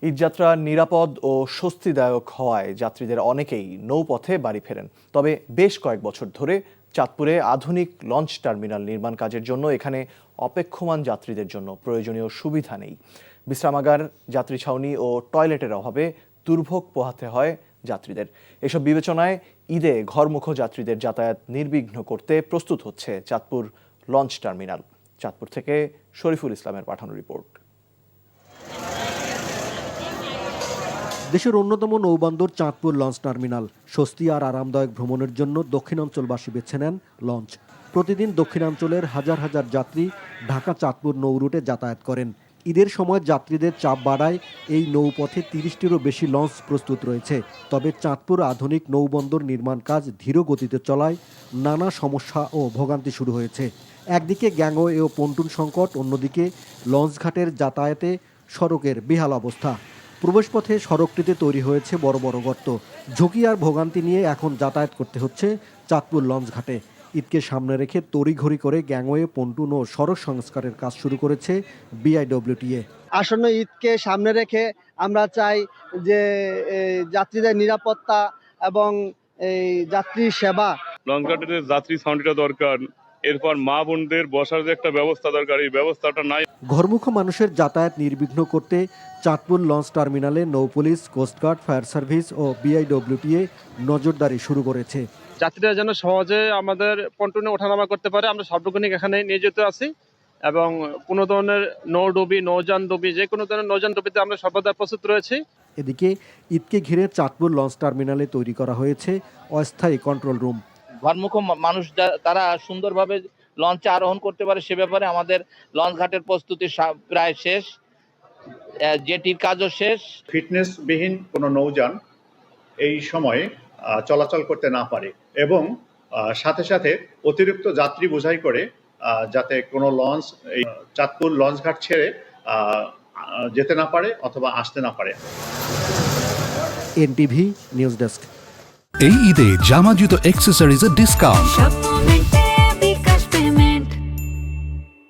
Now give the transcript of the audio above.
ঈদযাত্রা নিরাপদ ও স্বস্তিদায়ক হওয়ায় যাত্রীদের অনেকেই নৌপথে বাড়ি ফেরেন। তবে বেশ কয়েক বছর ধরে চাঁদপুরে আধুনিক লঞ্চ টার্মিনাল নির্মাণ কাজের জন্য এখানে অপেক্ষমান যাত্রীদের জন্য প্রয়োজনীয় সুবিধা নেই। বিশ্রামাগার, যাত্রী ছাউনি ও টয়লেটের অভাবে দুর্ভোগ পোহাতে হয় যাত্রীদের। এসব বিবেচনায় ঈদে ঘরমুখো যাত্রীদের যাতায়াত নির্বিঘ্ন করতে প্রস্তুত হচ্ছে চাঁদপুর লঞ্চ টার্মিনাল। চাঁদপুর থেকে শরীফুল ইসলামের পাঠানো রিপোর্ট। দেশের অন্যতম নৌবন্দর চাঁদপুর লঞ্চ টার্মিনাল। স্বস্তি আর আরামদায়ক ভ্রমণের জন্য দক্ষিণাঞ্চলবাসী বেছে নেন লঞ্চ। প্রতিদিন দক্ষিণাঞ্চলের হাজার হাজার যাত্রী ঢাকা চাঁদপুর নৌ রুটে যাতায়াত করেন। ঈদের সময় যাত্রীদের চাপ বাড়ায় এই নৌপথে ৩০টিরও বেশি লঞ্চ প্রস্তুত রয়েছে। তবে চাঁদপুর আধুনিক নৌবন্দর নির্মাণ কাজ ধীর গতিতে চলায় নানা সমস্যা ও ভোগান্তি শুরু হয়েছে। একদিকে গ্যাংওয়ে ও পন্টুন সংকট, অন্যদিকে লঞ্চঘাটের যাতায়াতে সড়কের বেহাল অবস্থা। প্রবেশপথে সড়কটিতে তৈরি হয়েছে বড় বড় গর্ত। ঝুঁকি আর ভোগান্তি নিয়ে এখন যাতায়াত করতে হচ্ছে চাঁদপুর লঞ্চঘাটে। ঈদকে সামনে রেখে তড়িঘড়ি করে গ্যাংওয়ে, পন্টুন ও সড়ক সংস্কারের কাজ শুরু করেছে বিআইডব্লিউটিএ। আসন্ন ঈদকে সামনে রেখে আমরা চাই যে যাত্রীদের নিরাপত্তা এবং এই যাত্রী সেবা। লঞ্চঘাটের যাত্রী ছাউনিটা দরকার, এরপর মা বোনদের বসার যে একটা ব্যবস্থা দরকার, এই ব্যবস্থাটা নাই। ঘরমুখো মানুষের যাতায়াত নির্বিঘ্ন করতে চাঁদপুর লঞ্চ টার্মিনালে নৌপুলিশ, কোস্টগার্ড, ফায়ার সার্ভিস ও বিআইডব্লিউটিএ নজরদারি শুরু করেছে। যাত্রীরা যেন সহজে আমাদের পন্টুনে ওঠানামা করতে পারে, আমরা সার্বক্ষণিক এখানে নিয়োজিত আছি এবং কোনো ধরনের নৌযান ডুবি যে কোনো ধরনের নৌযান ডুবিতে আমরা সর্বদা প্রস্তুত রয়েছি। এদিকে ঈদকে ঘিরে চাঁদপুর লঞ্চ টার্মিনালে তৈরি করা হয়েছে অস্থায়ী কন্ট্রোল রুম। ঘরমুখো মানুষ তারা সুন্দরভাবে লঞ্চে আরোহণ করতে পারে সে ব্যাপারে আমাদের লঞ্চ ঘাটের প্রস্তুতি প্রায় শেষ, জেটির কাজও শেষ। ফিটনেসবিহীন কোনো নৌযান এই সময়ে চলাচল করতে না পারে এবং সাথে সাথে অতিরিক্ত যাত্রী বোঝাই করে যাতে কোনো লঞ্চ এই চাঁদপুর লঞ্চঘাট ছেড়ে যেতে না পারে অথবা আসতে না পারে। NTV news desk. এই ঈদে জামা জুতো অ্যাক্সেসরিজের ডিসকাউন্ট।